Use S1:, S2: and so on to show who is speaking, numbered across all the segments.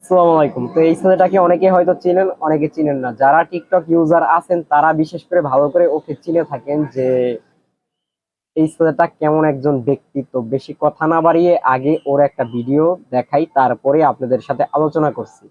S1: আসসালামু আলাইকুম। তো এই ছেলেটাকে অনেকে হয়তো চিনেন, অনেকে চিনেন না। যারা টিকটক ইউজার আছেন তারা বিশেষ করে ভালো করে ওকে চিনে থাকেন যে এই ছেলেটা কেমন একজন ব্যক্তিত্ব। বেশি কথা না বাড়িয়ে আগে ওর একটা ভিডিও দেখাই, তারপরে আপনাদের সাথে আলোচনা করছি।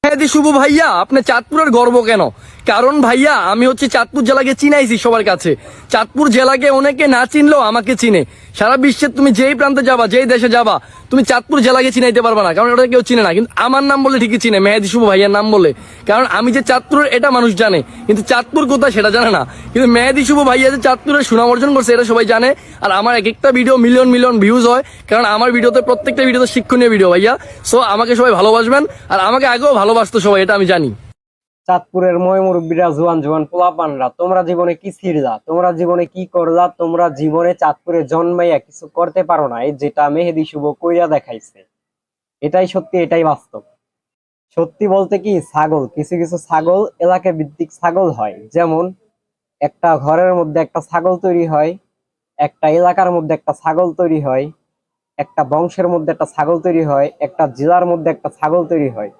S2: মেহেদি শুভ ভাইয়া, আপনি চাঁদপুরের গর্ব কেন? কারণ ভাইয়া আমি হচ্ছে চাঁদপুর জেলাকে চিনাইছি সবার কাছে। চাঁদপুর জেলাকে অনেকে না চিনলেও আমাকে চিনে। সারা বিশ্বের তুমি যেই প্রান্তে যাবা, যেই দেশে যাবা, তুমি চাঁদপুর জেলাকে চিনাইতে পারবা না, কারণ ওটা কেউ চিনে না। কিন্তু আমার নাম বলে ঠিকই চিনে, মেহেদি শুভ ভাইয়ার নাম বলে। কারণ আমি যে চাঁদপুরের এটা মানুষ জানে, কিন্তু চাঁদপুর কোথায় সেটা জানে না। কিন্তু মেহেদি শুভ ভাইয়া যে চাঁদপুরের সুনাম অর্জন করছে এটা সবাই জানে। আর আমার এক একটা ভিডিও মিলিয়ন মিলিয়ন ভিউজ হয়, কারণ আমার ভিডিওতে প্রত্যেকটা ভিডিওতে শিক্ষণীয় ভিডিও ভাইয়া। সো আমাকে সবাই ভালোবাসবেন, আর আমাকে আগেও ভালোবাসতো সবাই, এটা আমি জানি।
S1: চাঁদপুরের ময় মুরব্বীরা, জোয়ান জোয়ান পোলাপানরা, তোমরা জীবনে কি ছিড়লা, তোমরা জীবনে কি করলা, তোমরা জীবনে চাঁদপুরে জন্মাইয়া কিছু করতে পারো না। এই যেটা মেহেদি শুভ কইরা দেখাইছে, এটাই সত্যি, এটাই বাস্তব। সত্যি বলতে কি, ছাগল, কিছু কিছু ছাগল এলাকা ভিত্তিক ছাগল হয়। যেমন একটা ঘরের মধ্যে একটা ছাগল তৈরি হয়, একটা এলাকার মধ্যে একটা ছাগল তৈরি হয়, একটা বংশের মধ্যে একটা ছাগল তৈরি হয়, একটা জেলার মধ্যে একটা ছাগল তৈরি হয়।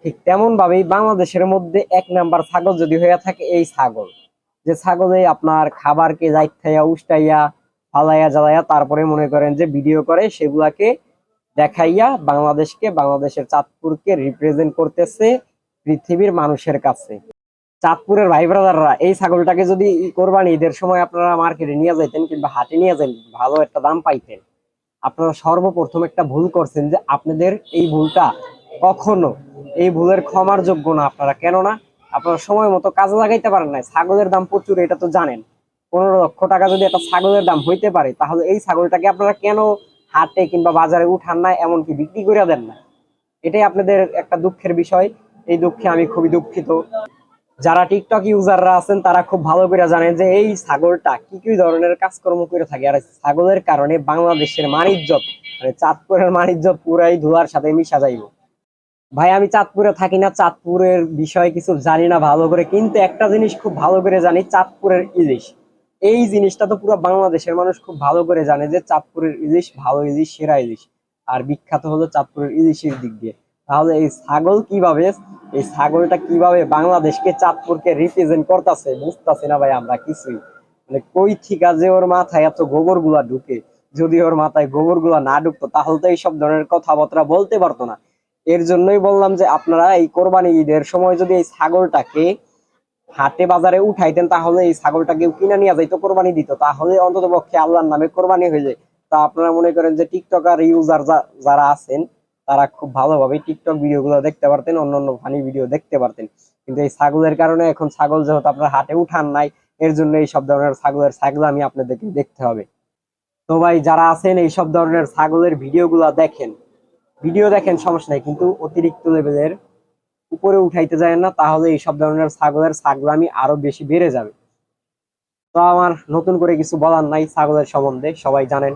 S1: ঠিক তেমন ভাবেই বাংলাদেশের মধ্যে এক নাম্বার ছাগল যদি হয়ে থাকে এই ছাগল, যে ছাগলে আপনার খাবারকে যাইথাইয়া উষ্টাইয়া ফালাইয়া জ্বালাইয়া তারপরে মনে করেন যে ভিডিও করে, সেগুলাকে দেখাইয়া বাংলাদেশকে, বাংলাদেশের চাঁদপুরকে রিপ্রেজেন্ট করতেছে পৃথিবীর মানুষের কাছে। চাঁদপুরের ভাই ব্রাদাররা, এই ছাগলটাকে যদি কোরবানি ঈদের সময় আপনারা মার্কেটে নিয়ে যাইতেন কিংবা হাটে নিয়ে যান, ভালো একটা দাম পাইতেন। আপনারা সর্বপ্রথম একটা ভুল করছেন, যে আপনাদের এই ভুলটা কখনো, এই ভুলের ক্ষমার যোগ্য না আপনারা। কেননা আপনারা সময় মতো কাজে লাগাইতে পারেন না। ছাগলের দাম প্রচুর, এটা তো জানেন। 15 লক্ষ টাকা যদি একটা ছাগলের দাম হইতে পারে, তাহলে এই ছাগলটাকে আপনারা কেন হাটে কিংবা বাজারে উঠান না, এমনকি বিক্রি করে দেন না? এটাই আপনাদের একটা দুঃখের বিষয়। এই দুঃখে আমি খুবই দুঃখিত। যারা টিকটক ইউজাররা আছেন তারা খুব ভালো করে জানেন যে এই ছাগলটা কি কি ধরনের কাজকর্ম করে থাকে। আর ছাগলের কারণে বাংলাদেশের মানিজ্যত, মানে চাঁদপুরের মানিজ্যত পুরাই ধুলার সাথে মিশা যাইব। ভাই আমি চাঁদপুরে থাকি না, চাঁদপুরের বিষয়ে কিছু জানি না ভালো করে, কিন্তু একটা জিনিস খুব ভালো করে জানি, চাঁদপুরের ইলিশ। এই জিনিসটা তো পুরো বাংলাদেশের মানুষ খুব ভালো করে জানে যে চাঁদপুরের ইলিশ ভালো ইলিশ, সেরা ইলিশ। আর বিখ্যাত হলো চাঁদপুরের ইলিশের দিক দিয়ে। তাহলে এই ছাগল কিভাবে, এই ছাগলটা কিভাবে বাংলাদেশকে, চাঁদপুরকে রিপ্রেজেন্ট করতেছে বুঝতেছি না ভাই আমরা কিছুই। মানে কই ঠিকা যে ওর মাথায় এত গোবর গুলা ঢুকে, যদি ওর মাথায় গোবর গুলা না ঢুকতো তাহলে তো এইসব ধরনের কথাবার্তা বলতে পারতো না। এর জন্যই বললাম যে আপনারা এই কোরবানি ঈদের সময় যদি এই ছাগলটাকে হাটে বাজারে উঠাইতেন, তাহলে এই ছাগলটা কেউ কিনে নিয়ে যাইতো, কোরবানি দিত, তাহলে অন্তত পক্ষে আল্লাহর নামে কোরবানি হয়ে যায়। তা আপনারা মনে করেন যে টিকটকার ইউজার যারা আছেন তারা খুব ভালোভাবে টিকটক ভিডিও গুলো দেখতে পারতেন, অন্যান্য ফানি ভিডিও দেখতে পারতেন। কিন্তু এই ছাগলের কারণে এখন ছাগল যেহেতু আপনার হাটে উঠান নাই, এর জন্য এই সব ধরনের ছাগলের ছাগলামি আপনাদেরকে দেখতে হবে। তো ভাই যারা আছেন এই সব ধরনের ছাগলের ভিডিও গুলা দেখেন, ভিডিও দেখেন সমস্যা নাই, কিন্তু অতিরিক্ত লেভেলের উপরে উঠাইতে যায় না, তাহলে এই সব ধরনের ছাগলের ছাগলামি আরো বেশি বেড়ে যাবে। তো আমার নতুন করে কিছু বলার নাই ছাগলের সম্বন্ধে, সবাই জানেন।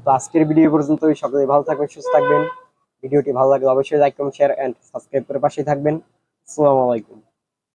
S1: তো আজকের ভিডিও পর্যন্ত, সকলেই ভালো থাকবেন, সুস্থ থাকবেন। ভিডিওটি ভালো লাগলে অবশ্যই like comment share and subscribe করে পাশে থাকবেন। আসসালামু আলাইকুম।